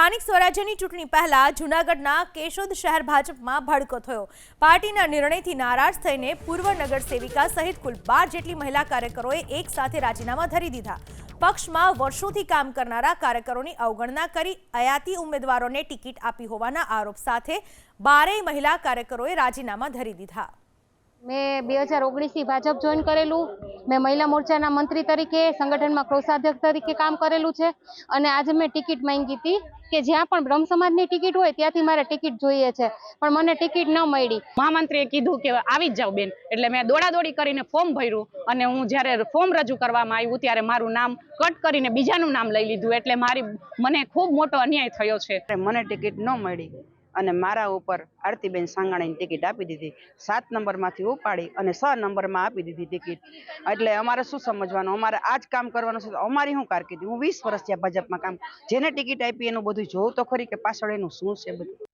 સ્થાનિક સ્વરાજ્યની ચૂંટણી પહેલા જૂનાગઢના કેશોદ શહેર ભાજપમાં ભડકો થયો। પાર્ટીના નિર્ણયથી નારાજ થઈને પૂર્વ નગર સેવિકા સહિત કુલ 12 જેટલી મહિલા કાર્યકરોએ એક સાથે રાજીનામા ધરી દીધા। પક્ષમાં વર્ષોથી કામ કરનારા કાર્યકરોની અવગણના કરી અયાતી ઉમેદવારોને ટિકિટ આપી હોવાના આરોપ સાથે 12 મહિલા કાર્યકરોએ રાજીનામા ધરી દીધા। मैं 2019 भाजप जॉइन करेलू। मैं महिला मोर्चा मंत्री तरीके संगठन में कोषाध्यक्ष तरीके काम करेलू छे अने आज मैं टिकિટ मांगी थी कि ज्यां पण ब्रह्म समाजनी टिकિટ होय त्यांथी मारे टिकિટ जोईए छे पण मने टिकિટ न मळी। महामंत्रीए कीधुं के आवी ज जाओ बेन એટલે મેં દોડાદોડી કરીને ફોર્મ ભર્યું અને હું જ્યારે ફોર્મ રજૂ કરવામાં આવ્યું ત્યારે મારું નામ કટ કરીને બીજાનું નામ લઈ લીધું એટલે મને ખૂબ મોટો અન્યાય થયો છે। મને ટિકિટ ન મળી અને મારા ઉપર આરતીબેન સાંગાણીની ટિકિટ આપી દીધી। 7 નંબરમાંથી ઉપાડી અને 6 નંબરમાં આપી દીધી ટિકિટ। એટલે અમારે શું સમજવાનું, અમારે આ જ કામ કરવાનું છે। અમારી શું કારકિર્દી, હું 20 વર્ષથી આ ભાજપમાં કામ, જેને ટિકિટ આપી એનું બધું જોઉં તો ખરી કે પાછળ એનું શું છે બધું।